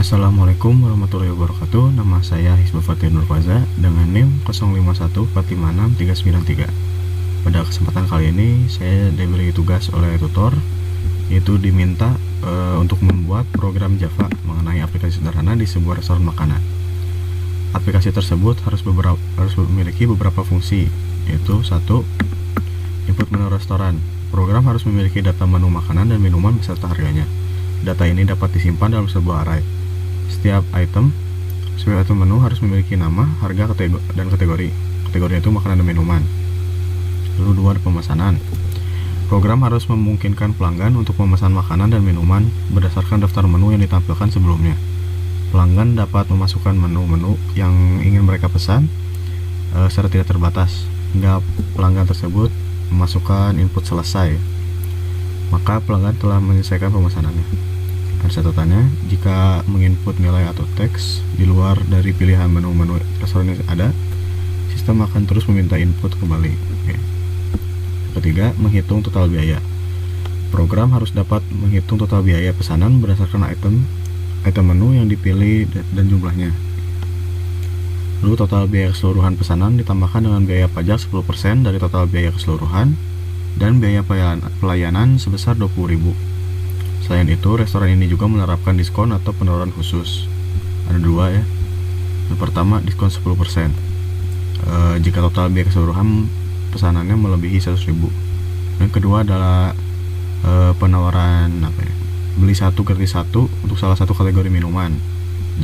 Assalamualaikum warahmatullahi wabarakatuh. Nama saya Hizbul Fatir Nurfaza dengan NIM 0514566393. Pada kesempatan kali ini saya diberi tugas oleh tutor, yaitu diminta untuk membuat program Java mengenai aplikasi sederhana di sebuah restoran makanan. Aplikasi tersebut harus memiliki beberapa fungsi, yaitu satu, input menu restoran. Program harus memiliki data menu makanan dan minuman beserta harganya. Data ini dapat disimpan dalam sebuah array. Setiap item menu harus memiliki nama, harga, dan kategori. Kategorinya itu makanan dan minuman. Lalu dua, pemesanan. Program harus memungkinkan pelanggan untuk memesan makanan dan minuman berdasarkan daftar menu yang ditampilkan sebelumnya. Pelanggan dapat memasukkan menu-menu yang ingin mereka pesan secara tidak terbatas hingga pelanggan tersebut memasukkan input selesai, maka pelanggan telah menyelesaikan pemesanannya. Ada catatannya, jika menginput nilai atau teks di luar dari pilihan menu-menu restoran yang ada, sistem akan terus meminta input kembali. Ketiga, menghitung total biaya. Program harus dapat menghitung total biaya pesanan berdasarkan item menu yang dipilih dan jumlahnya. Lalu total biaya keseluruhan pesanan ditambahkan dengan biaya pajak 10% dari total biaya keseluruhan dan biaya pelayanan sebesar 20.000. Selain itu, restoran ini juga menerapkan diskon atau penawaran khusus. Ada dua ya. Yang pertama, diskon 10%. Jika total biaya keseluruhan pesanannya melebihi 100.000. Yang kedua adalah penawaran beli satu gratis satu untuk salah satu kategori minuman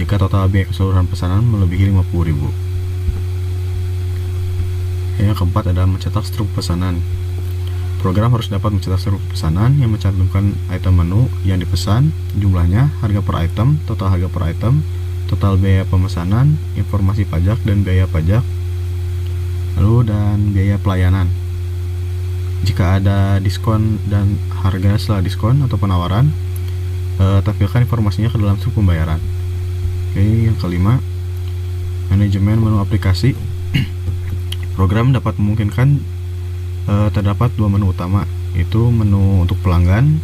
jika total biaya keseluruhan pesanan melebihi 50.000. Yang keempat adalah mencetak struk pesanan. Program harus dapat mencetak struk pesanan yang mencantumkan item menu yang dipesan, jumlahnya, harga per item, total harga per item, total biaya pemesanan, informasi pajak dan biaya pajak, lalu dan biaya pelayanan. Jika ada diskon dan harga setelah diskon atau penawaran, tampilkan informasinya ke dalam struk pembayaran. Oke, yang kelima, manajemen menu aplikasi. Program dapat memungkinkan terdapat dua menu utama, yaitu menu untuk pelanggan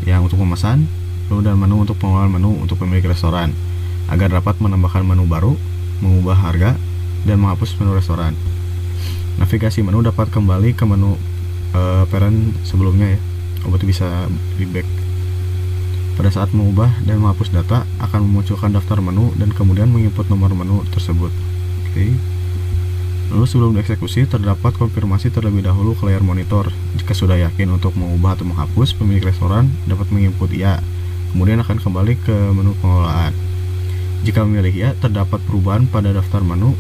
yang untuk memesan, lalu dan menu untuk pengelola menu untuk pemilik restoran, agar dapat menambahkan menu baru, mengubah harga, dan menghapus menu restoran. Navigasi menu dapat kembali ke menu parent sebelumnya ya, berarti bisa di back. Pada saat mengubah dan menghapus data, akan memunculkan daftar menu dan kemudian menginput nomor menu tersebut. Oke. Lalu sebelum dieksekusi, terdapat konfirmasi terlebih dahulu ke layar monitor. Jika sudah yakin untuk mengubah atau menghapus, pemilik restoran dapat menginput ya, kemudian akan kembali ke menu pengelolaan. Jika memilih ya, terdapat perubahan pada daftar menu.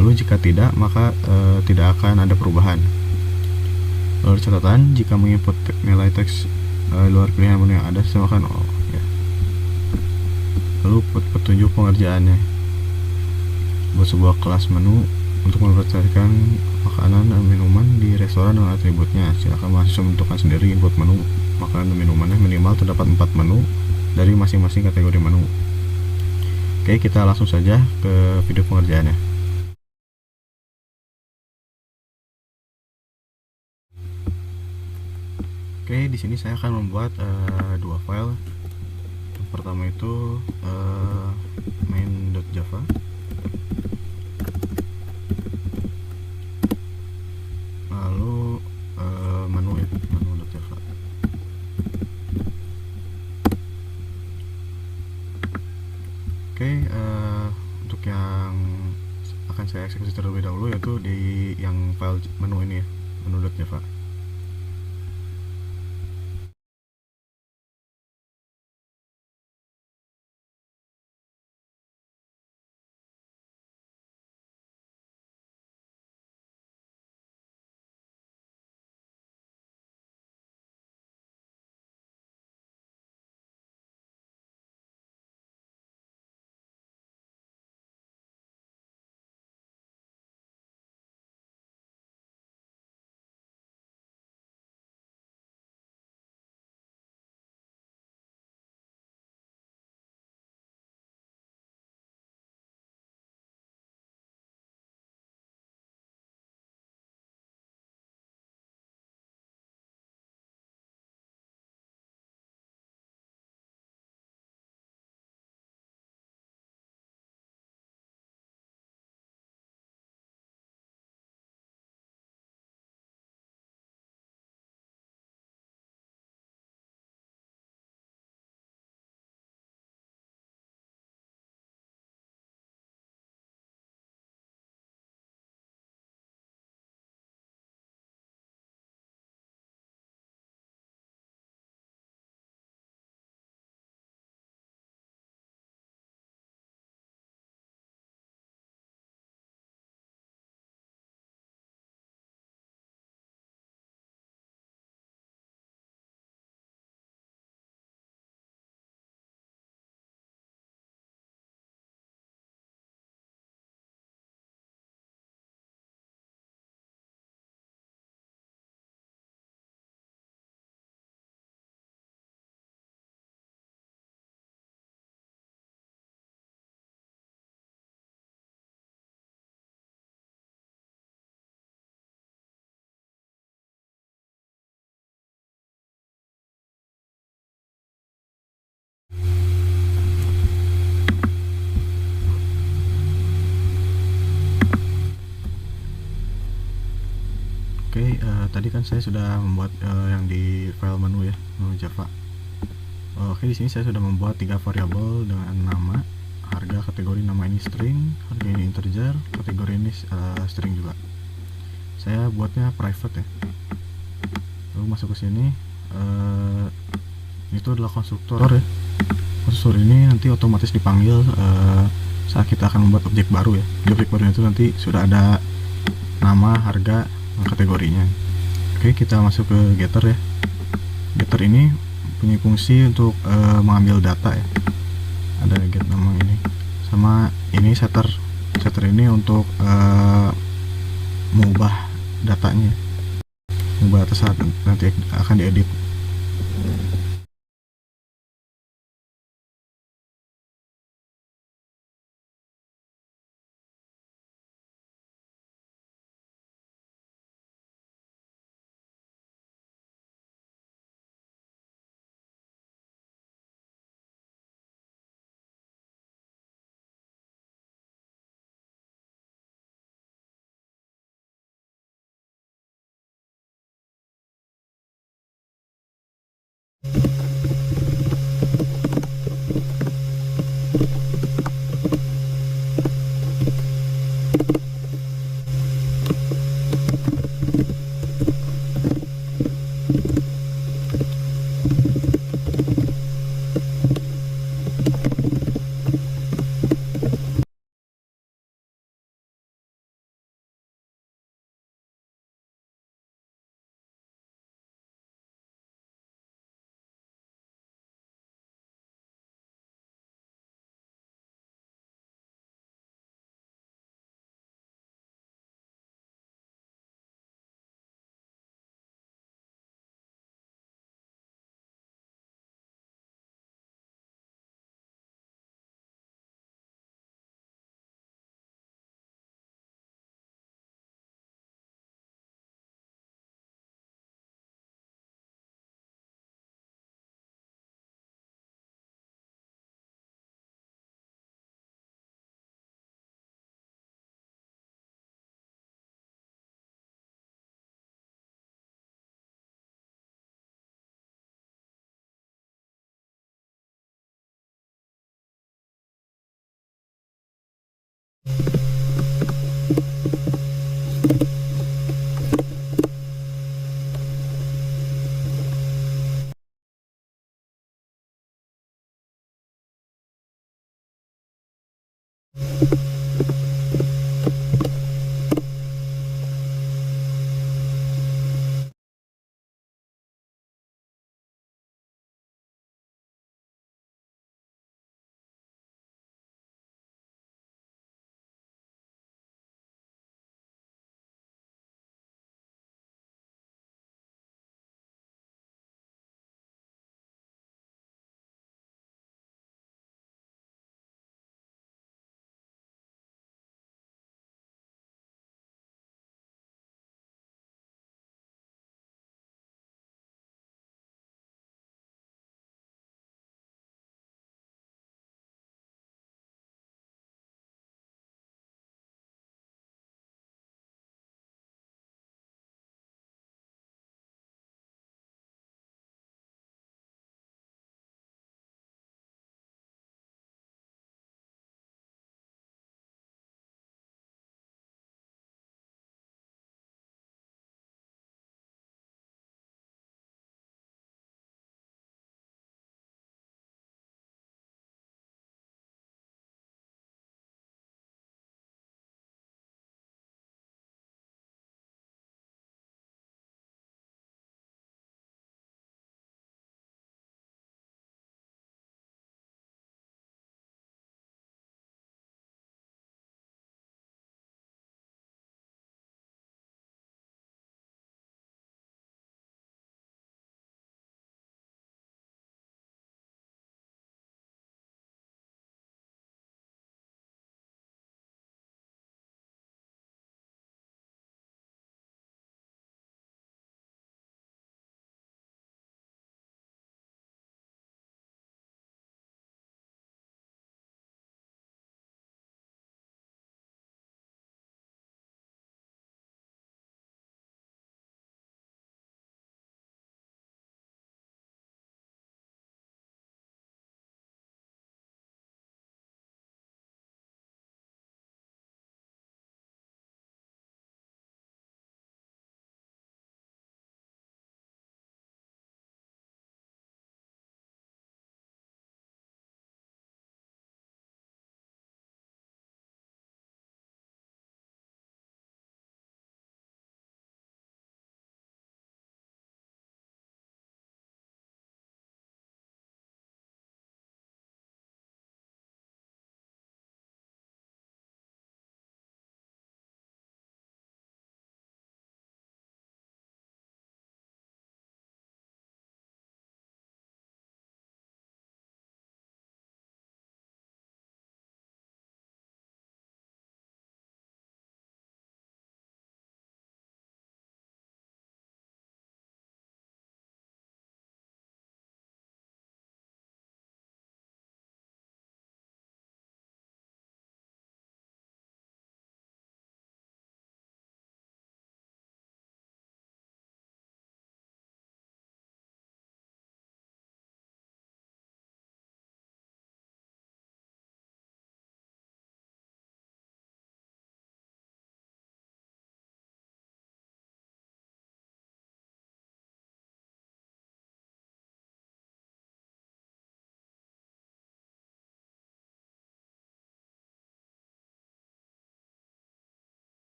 Lalu jika tidak, maka tidak akan ada perubahan. Lalu catatan, jika menginput nilai teks luar pilihan menu yang ada, silakan ya. Lalu petunjuk pengerjaannya. Buat sebuah kelas menu untuk memperhatikan makanan dan minuman di restoran dengan atributnya. Silakan mahasiswa menentukan sendiri input menu makanan dan minumannya. Minimal terdapat 4 menu dari masing-masing kategori menu. Oke, kita langsung saja ke video pengerjaannya. Oke, di sini saya akan membuat dua file. Yang pertama itu main.java. Lalu menu.java. Oke, untuk yang akan saya eksekusi terlebih dahulu yaitu di yang file menu ini ya, menu.java. tadi kan saya sudah membuat yang di file menu ya, menu Java. Oke, di sini saya sudah membuat 3 variabel dengan nama, harga, kategori nama ini string, harga ini integer, kategori ini string juga. Saya buatnya private ya. Lalu masuk ke sini, itu adalah konstruktor ya. Konstruktor ini nanti otomatis dipanggil saat kita akan membuat objek baru ya. Di objek baru itu nanti sudah ada nama, harga, dan kategorinya. Oke, kita masuk ke getter ya. Getter ini punya fungsi untuk mengambil data ya. Ada get nama ini, sama ini setter. Setter ini untuk mengubah datanya, mengubah data saat nanti akan diedit.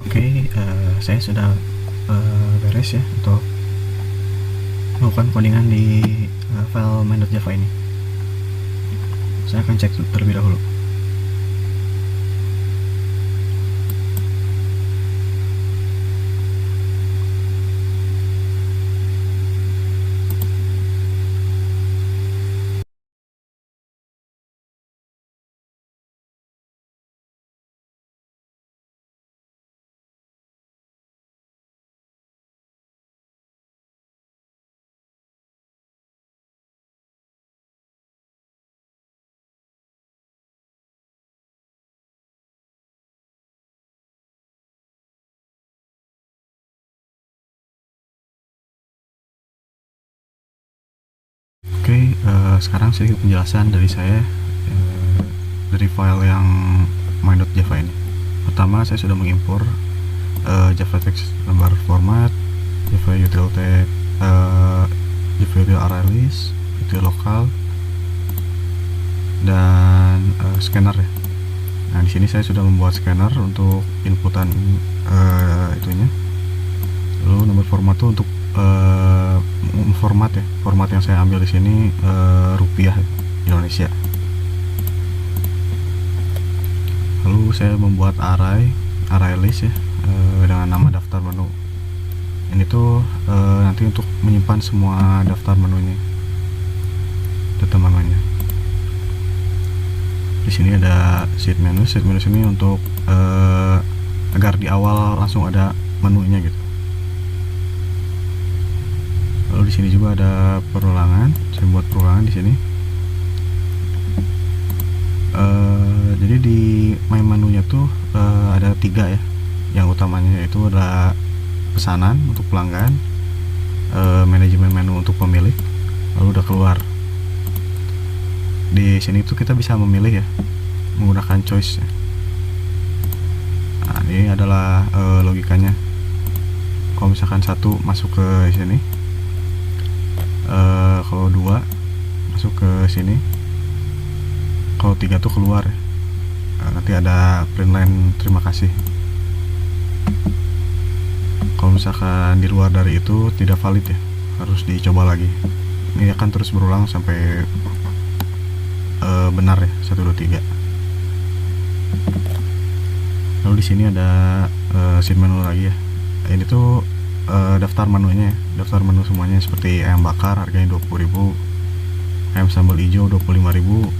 Oke, saya sudah beres ya untuk melakukan codingan di file main.java ini. Saya akan cek terlebih dahulu. Oke, sekarang sedikit penjelasan dari saya dari file yang main.java ini. Pertama, saya sudah mengimpor Java text lembar format, Java util text, Java util array list, util lokal, dan scanner ya. Nah, di sini saya sudah membuat scanner untuk inputan itunya. Lalu nomor format itu untuk format ya. Format yang saya ambil di sini rupiah Indonesia. Lalu saya membuat array list ya dengan nama daftar menu. Ini tuh nanti untuk menyimpan semua daftar menunya, data menunya. Di sini ada sheet menu ini untuk agar di awal langsung ada menunya gitu. Lalu di sini juga ada perulangan, saya buat perulangan di sini. Jadi di main menunya tuh ada 3 ya. Yang utamanya yaitu adalah pesanan untuk pelanggan, manajemen menu untuk pemilik, lalu udah keluar. Di sini tuh kita bisa memilih ya, menggunakan choice ya. Nah, ini adalah logikanya. Kalau misalkan 1 masuk ke sini, kalau 2 masuk ke sini, kalau 3 tuh keluar ya. Nanti ada print line terima kasih. Kalau misalkan di luar dari itu tidak valid ya, harus dicoba lagi. Ini akan terus berulang sampai benar ya, 1, 2, 3. Lalu di sini ada sheet menu lagi ya. Ini tuh daftar menunya ya. Daftar menu semuanya seperti ayam bakar harganya 20.000, ayam sambal hijau 25.000,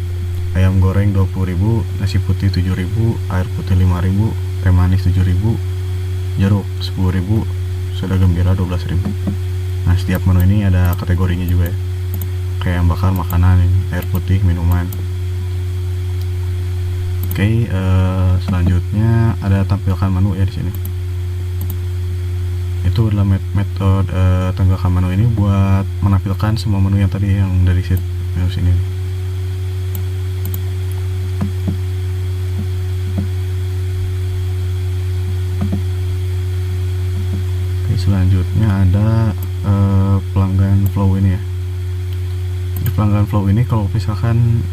ayam goreng 20.000, nasi putih 7.000, air putih 5.000, teh manis 7.000, jeruk 10.000, soda gembira 12.000. Nah, setiap menu ini ada kategorinya juga ya, kayak ayam bakar makanan, air putih minuman. Oke, selanjutnya ada tampilkan menu ya di sini. Itu adalah metode tampilkan menu ini buat menampilkan semua menu yang tadi yang dari sheet menu sini. Oke, selanjutnya ada pelanggan flow ini ya. Di pelanggan flow ini kalau misalkan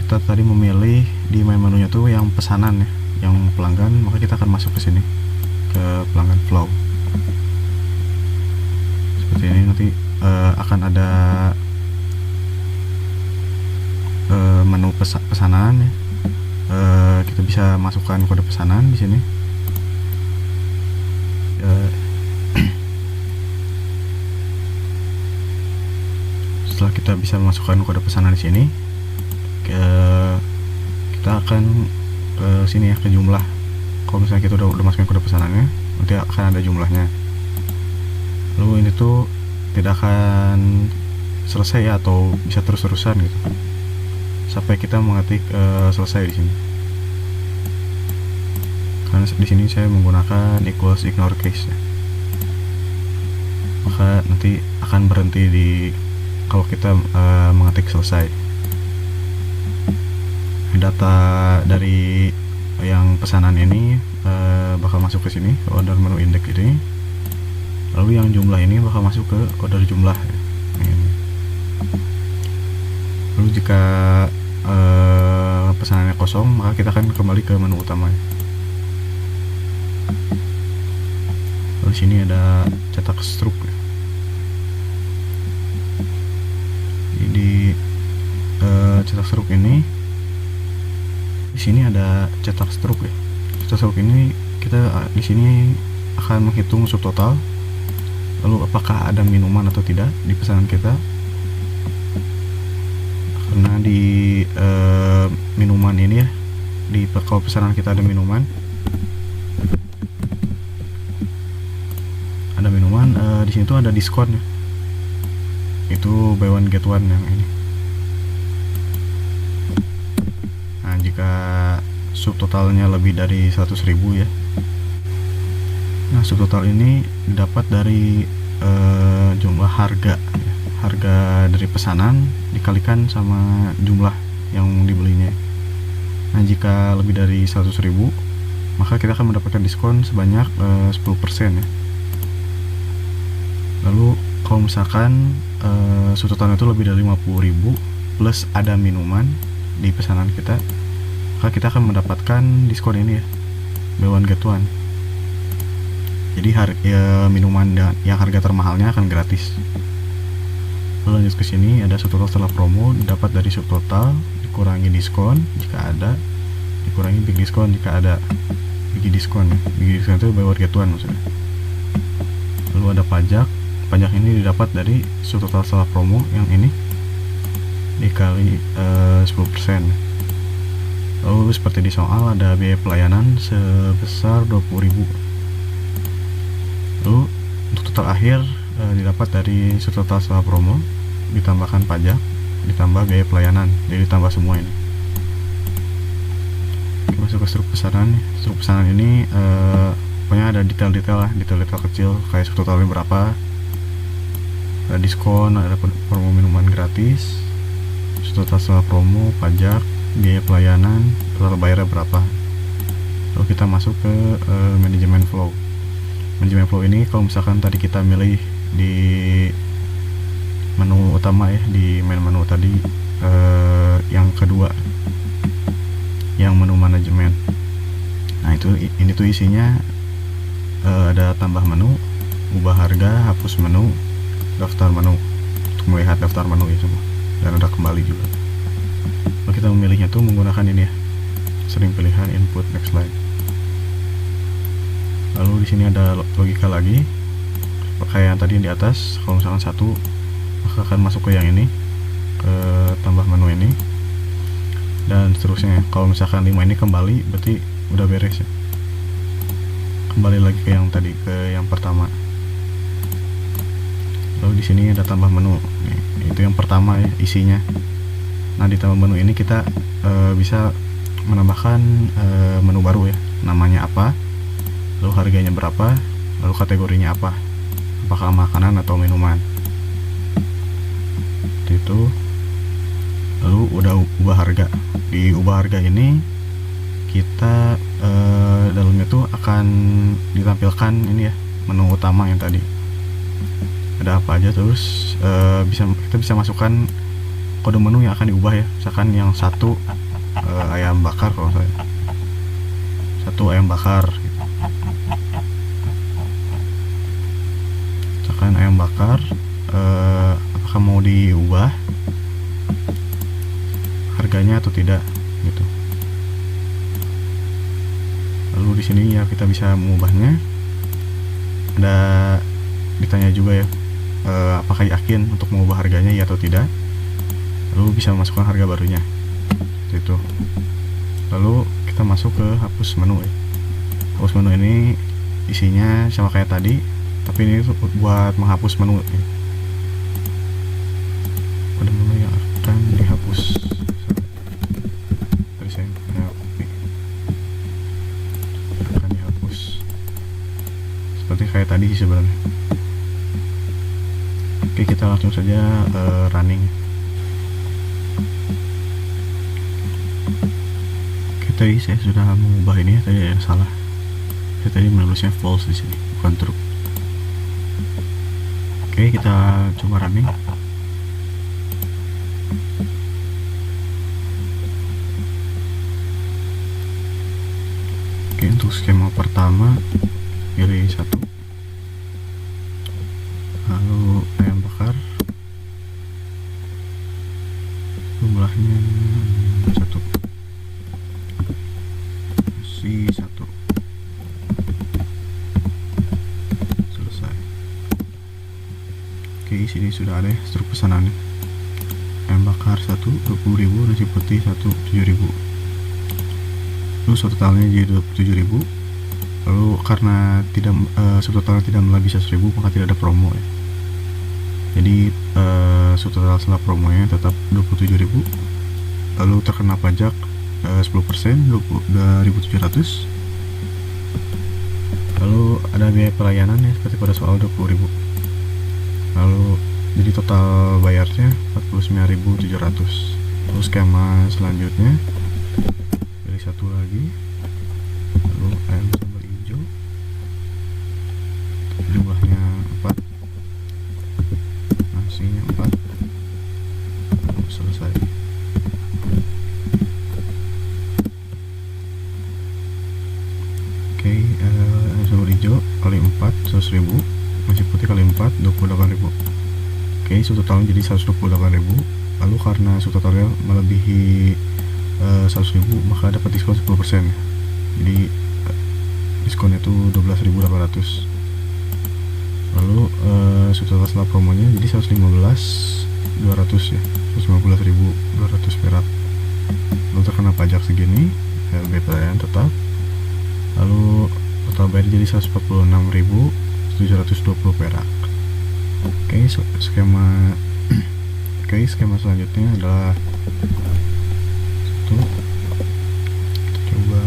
kita tadi memilih di main menunya tuh yang pesanan ya, yang pelanggan, maka kita akan masuk ke sini ke pelanggan flow seperti ini. Nanti akan ada menu pesanan ya. Kita bisa masukkan kode pesanan di sini. Setelah kita bisa masukkan kode pesanan di sini, kita akan ke sini ya, ke jumlah. Kalau misalnya kita udah masukin kode pesanannya, nanti akan ada jumlahnya. Lalu ini tuh tidak akan selesai ya, atau bisa terus-terusan gitu sampai kita mengetik selesai di sini. Karena di sini saya menggunakan equals ignore case ya, maka nanti akan berhenti di kalau kita mengetik selesai. Data dari yang pesanan ini bakal masuk ke sini, ke order menu index ini. Lalu yang jumlah ini bakal masuk ke order jumlah ya. Ini. Lalu jika pesanannya kosong, maka kita akan kembali ke menu utama ya. Lalu sini ada cetak struk ya. Di cetak struk ini, di sini ada cetak struk ya. Cetak struk ini kita di sini akan menghitung subtotal, lalu apakah ada minuman atau tidak di pesanan kita. Karena di minuman ini ya, kalau pesanan kita ada minuman, di sini tuh ada diskon ya. Itu buy one get one yang ini. Nah, jika subtotalnya lebih dari 100.000 ya, nah subtotal ini didapat dari jumlah harga ya. Harga dari pesanan dikalikan sama jumlah yang dibelinya. Nah, jika lebih dari 100.000, maka kita akan mendapatkan diskon sebanyak 10% ya. Lalu kalau misalkan subtotalnya itu lebih dari 50.000 plus ada minuman di pesanan kita, maka kita akan mendapatkan diskon ini ya, buy one get one. Jadi minuman yang harga termahalnya akan gratis. Lalu lanjut ke sini, ada subtotal setelah promo didapat dari subtotal dikurangi diskon jika ada, dikurangi big diskon jika ada. Big diskon itu buy one get one maksudnya. Lalu ada pajak. Pajak ini didapat dari subtotal setelah promo yang ini dikali 10%. Lalu seperti di soal ada biaya pelayanan sebesar 20.000. Lalu untuk total akhir didapat dari subtotal setelah promo ditambahkan pajak ditambah biaya pelayanan, jadi ditambah semua ini. Kita masuk ke struk pesanan. Struk pesanan ini pokoknya ada detail-detail lah, detail-detail kecil kayak subtotalnya berapa, ada diskon, ada promo minuman gratis, subtotal setelah promo, pajak, biaya pelayanan, total bayarnya berapa. Lalu kita masuk ke manajemen flow. Manajemen flow ini kalau misalkan tadi kita milih di menu utama ya, di main menu tadi yang kedua, yang menu manajemen. Nah ini tuh isinya ada tambah menu, ubah harga, hapus menu, daftar menu untuk melihat daftar menu ya semua, dan ada kembali juga. Lalu kita memilihnya tuh menggunakan ini ya, sering pilihan input next slide. Lalu di sini ada logika lagi, kayak yang tadi yang di atas. Kalau misalkan 1, maka akan masuk ke yang ini, ke tambah menu ini, dan seterusnya. Kalau misalkan 5 ini kembali, berarti udah beres ya. Kembali lagi ke yang tadi, ke yang pertama. Lalu di sini ada tambah menu. Nih, itu yang pertama ya, isinya. Nah, di tambah menu ini kita bisa menambahkan menu baru ya. Namanya apa? Lalu harganya berapa? Lalu kategorinya apa? Apakah makanan atau minuman? Itu. Lalu udah ubah harga. Di ubah harga ini kita dalamnya tuh akan ditampilkan ini ya, menu utama yang tadi. ada apa aja, terus kita bisa masukkan kode menu yang akan diubah ya. Misalkan yang satu ayam bakar, kalau saya satu ayam bakar gitu. Misalkan ayam bakar, apakah mau diubah harganya atau tidak gitu. Lalu di sini ya kita bisa mengubahnya. Ada ditanya juga ya, apakah yakin untuk mengubah harganya ya atau tidak. Lalu bisa memasukkan harga barunya seperti itu. Lalu kita masuk ke hapus menu ya. Hapus menu ini isinya sama kayak tadi, tapi ini buat menghapus menu ya. Pada menu yang akan dihapus. Tadi saya akan dihapus seperti kayak tadi sih sebenarnya. Oke, kita langsung saja running. Tadi saya sudah mengubah ini ya, tadi ada yang salah. Saya tadi menulisnya false di sini, bukan true. Oke, kita coba running. Oke, untuk skema pertama pilih satu, lalu ayam bakar jumlahnya satu, si satu, selesai. Oke, sini sudah ada ya struk pesanannya. Ayam bakar 1 20.000, nasi putih 1 7.000. Lalu totalnya jadi 27.000. Lalu karena tidak subtotalnya tidak melebihi 100.000, maka tidak ada promo ya. Jadi subtotal setelah promonya tetap 27.000. Lalu terkena pajak 10%, 2.700. Lalu ada biaya pelayanan ya, seperti pada soal 20.000. Lalu jadi total bayarnya 49.700. Terus skema selanjutnya pilih satu lagi, lalu ayam sambal hijau jumlahnya 4, nasinya 4, lalu selesai. Oke, ayam sambal hijau kali 4 100.000, nasi putih kali 4 28.000. Oke, subtotalnya jadi 128.000. Lalu karena subtotalnya melebihi 100.000, maka dapat diskon 10%. Jadi diskonnya itu 12.800. Lalu subtotal setelah promonya jadi 115.200 ya, 115.200 perak. Lalu terkena pajak segini, BPN tetap. Lalu total bayar jadi 146.720 perak. Oke, skema selanjutnya adalah satu, kita coba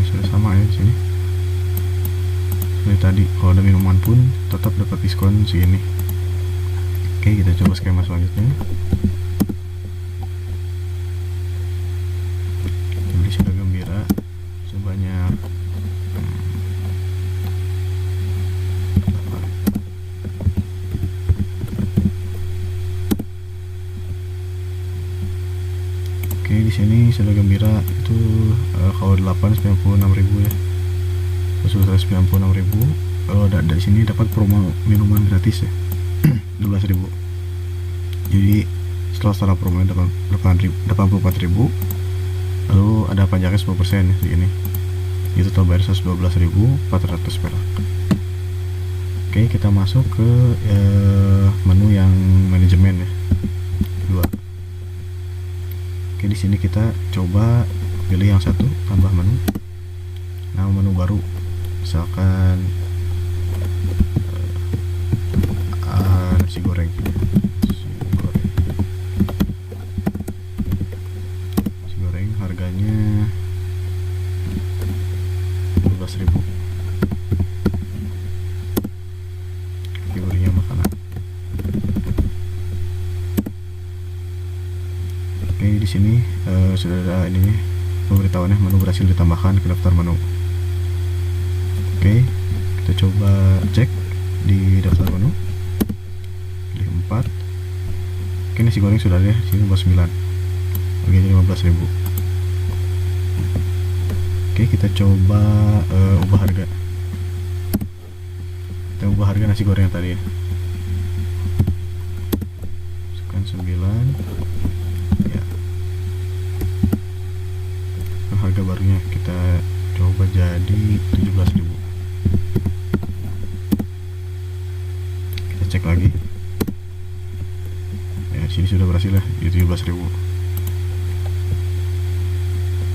sudah sama ya di sini. Seperti tadi, kalau ada minuman pun tetap dapat diskon segini. Oke, kita coba skema selanjutnya. Beli sudah gembira sebanyak 8. Oke, di sini sudah gembira itu kalau 8 96.000 ya, 96.000. Kalau ada di sini dapat promo minuman gratis ya, 12.000. Jadi setelah promo 84.000, lalu ada pajaknya 10% ya segini. Itu total bayar 112.400 perak. Oke, kita masuk ke menu yang manajemen ya, 2. Oke, di sini kita coba pilih yang satu, tambah menu, nama menu baru, misalkan nasi goreng. Nasi goreng harganya 12.000. Kategorinya makanan. Oke, di sini sudah ada ini pemberitahuannya, menu berhasil ditambahkan ke daftar menu. Oke, kita coba cek di daftar menu. Pilih 4. Oke, nasi goreng sudah ada di sini 29. Oke, jadi 15.000. Oke, kita coba ubah harga. Kita ubah harga nasi goreng yang tadi ya. Tekan 9. Ya. Harga barunya kita coba jadi 17.000. Kita cek lagi. Ya, sini sudah berhasil ya, di 17.000.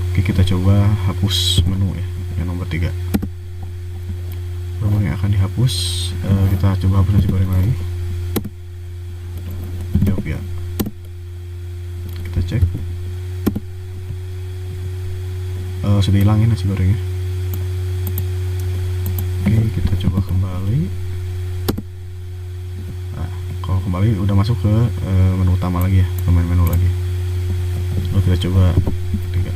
Oke, kita coba hapus menu ya, yang nomor 3. Menu yang akan dihapus, kita coba hapus nasi goreng lagi. Jawab ya. Kita cek. Sudah hilangin nasi gorengnya. Oke, kita coba kembali. Nah, kalau kembali udah masuk ke menu utama lagi ya, ke menu lagi. Lalu kita coba 3.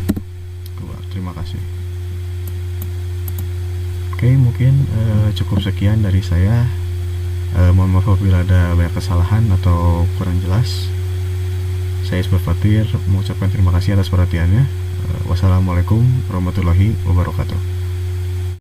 Keluar. Terima kasih. Oke, mungkin cukup sekian dari saya. Mohon maaf apabila ada banyak kesalahan atau kurang jelas. Saya Isbar Fatir mengucapkan terima kasih atas perhatiannya. Wassalamualaikum warahmatullahi wabarakatuh.